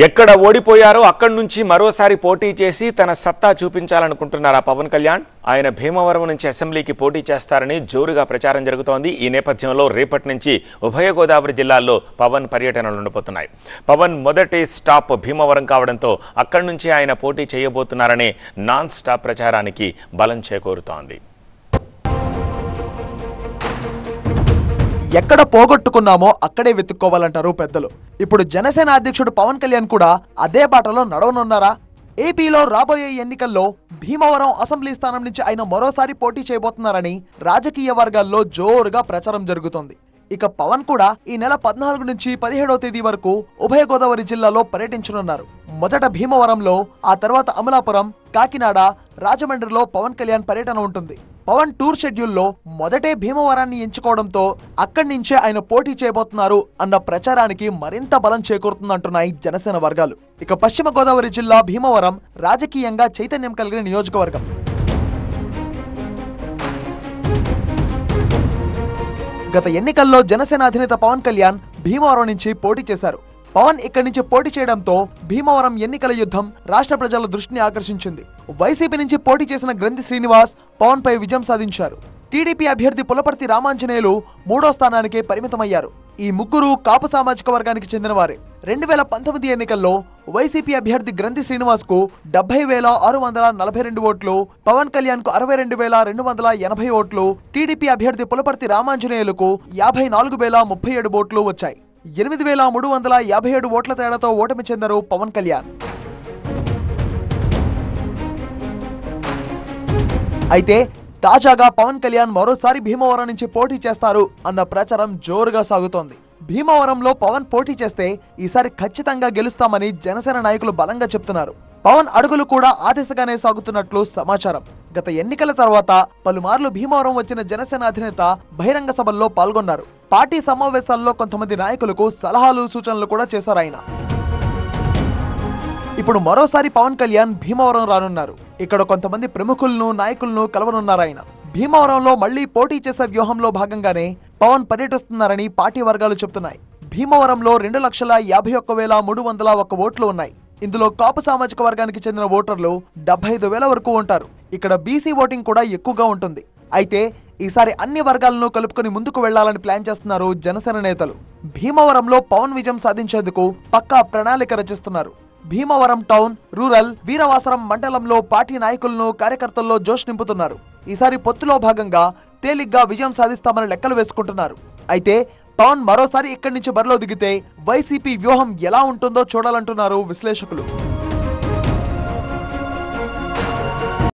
ఎక్కడ ఓడిపోయారో అక్కడి నుంచి మరోసారి పోటీ చేసి తన సత్తా చూపించాలనుకుంటున్నారు పవన్ కళ్యాణ్. ఆయన భీమవరం నుంచి అసెంబ్లీకి పోటీ చేస్తారని జోరుగా ప్రచారం జరుగుతోంది. ఈ నేపథ్యంలో రేపటి నుంచి ఉభయ గోదావరి జిల్లాల్లో పవన్ పర్యటనలు ఉండబోతున్నాయి. పవన్ మొదటి స్టాప్ భీమవరం కావడంతో అక్కడి నుంచి ఆయన పోటీ చేయబోతున్నారనే నాన్ స్టాప్ ప్రచారానికి బలం చేకూరుతోంది. ఎక్కడ పోగొట్టుకున్నామో అక్కడే వెతుక్కోవాలంటారు పెద్దలు. ఇప్పుడు జనసేన అధ్యక్షుడు పవన్ కళ్యాణ్ కూడా అదే బాటలో నడవనున్నారా? ఏపీలో రాబోయే ఎన్నికల్లో భీమవరం అసెంబ్లీ స్థానం నుంచి ఆయన మరోసారి పోటీ చేయబోతున్నారని రాజకీయ వర్గాల్లో జోరుగా ప్రచారం జరుగుతోంది. ఇక పవన్ కూడా ఈ నెల 14 నుంచి 17వ తేదీ వరకు ఉభయ గోదావరి జిల్లాలో పర్యటించనున్నారు. మొదట భీమవరంలో, ఆ తర్వాత అమలాపురం, కాకినాడ, రాజమండ్రిలో పవన్ కళ్యాణ్ పర్యటన ఉంటుంది. పవన్ టూర్ షెడ్యూల్లో మొదటే భీమవరాన్ని ఎంచుకోవడంతో అక్కడి నుంచే ఆయన పోటీ చేయబోతున్నారు అన్న ప్రచారానికి మరింత బలం చేకూరుతుందంటున్నాయి జనసేన వర్గాలు. ఇక పశ్చిమ గోదావరి జిల్లా భీమవరం రాజకీయంగా చైతన్యం కలిగిన నియోజకవర్గం. గత ఎన్నికల్లో జనసేన అధినేత పవన్ కళ్యాణ్ భీమవరం నుంచి పోటీ చేశారు. పవన్ ఇక్కడి నుంచి పోటీ చేయడంతో భీమవరం ఎన్నికల యుద్ధం రాష్ట్ర ప్రజల దృష్టిని ఆకర్షించింది. వైసీపీ నుంచి పోటీ చేసిన గ్రంథి శ్రీనివాస్ పవన్ పై విజయం సాధించారు. టీడీపీ అభ్యర్థి పులపర్తి రామాంజనేయులు 3వ స్థానానికి పరిమితమయ్యారు. ఈ ముగ్గురు కాపు సామాజిక వర్గానికి చెందినవారే. 2019 ఎన్నికల్లో వైసీపీ అభ్యర్థి గ్రంథి శ్రీనివాస్ కు 70,642 ఓట్లు, పవన్ కళ్యాణ్ కు 62,280 ఓట్లు, టీడీపీ అభ్యర్థి పులపర్తి రామాంజనేయులకు 54,037 ఓట్లు వచ్చాయి. 8,357 ఓట్ల తేడాతో ఓటమి చెందారు పవన్ కళ్యాణ్. అయితే తాజాగా పవన్ కళ్యాణ్ మరోసారి భీమవరం నుంచి పోటీ చేస్తారు అన్న ప్రచారం జోరుగా సాగుతోంది. భీమవరంలో పవన్ పోటీ చేస్తే ఈసారి ఖచ్చితంగా గెలుస్తామని జనసేన నాయకులు బలంగా చెప్తున్నారు. పవన్ అడుగులు కూడా ఆ దిశగానే సాగుతున్నట్లు సమాచారం. గత ఎన్నికల తర్వాత పలుమార్లు భీమవరం వచ్చిన జనసేన అధినేత బహిరంగ సభల్లో పాల్గొన్నారు. పార్టీ సమావేశాల్లో కొంతమంది నాయకులకు సలహాలు, సూచనలు కూడా చేశారు ఆయన. ఇప్పుడు మరోసారి పవన్ కళ్యాణ్ భీమవరం రానున్నారు. ఇక్కడ కొంతమంది ప్రముఖులను, నాయకులను కలవనున్నారు ఆయన. భీమవరంలో మళ్లీ పోటీ చేసే వ్యూహంలో భాగంగానే పవన్ పర్యటిస్తున్నారని పార్టీ వర్గాలు చెబుతున్నాయి. భీమవరంలో 2,51,301 ఓట్లు ఉన్నాయి. ఇందులో కాపు సామాజిక వర్గానికి చెందిన ఓటర్లు 75,000 వరకు ఉంటారు. ఇక్కడ బీసీ ఓటింగ్ కూడా ఎక్కువగా ఉంటుంది. అయితే ఈసారి అన్ని వర్గాలను కలుపుకొని ముందుకు వెళ్లాలని ప్లాన్ చేస్తున్నారు జనసేన నేతలు. భీమవరంలో పవన్ విజయం సాధించేందుకు పక్కా ప్రణాళిక రచిస్తున్నారు. భీమవరం టౌన్, రూరల్, వీరవాసరం మండలంలో పార్టీ నాయకులను, కార్యకర్తల్లో జోష్ నింపుతున్నారు. ఈసారి పొత్తులో భాగంగా తేలిగ్గా విజయం సాధిస్తామని లెక్కలు వేసుకుంటున్నారు. అయితే పవన్ మరోసారి ఇక్కడి నుంచి బరిలో దిగితే వైసీపీ వ్యూహం ఎలా ఉంటుందో చూడాలంటున్నారు విశ్లేషకులు.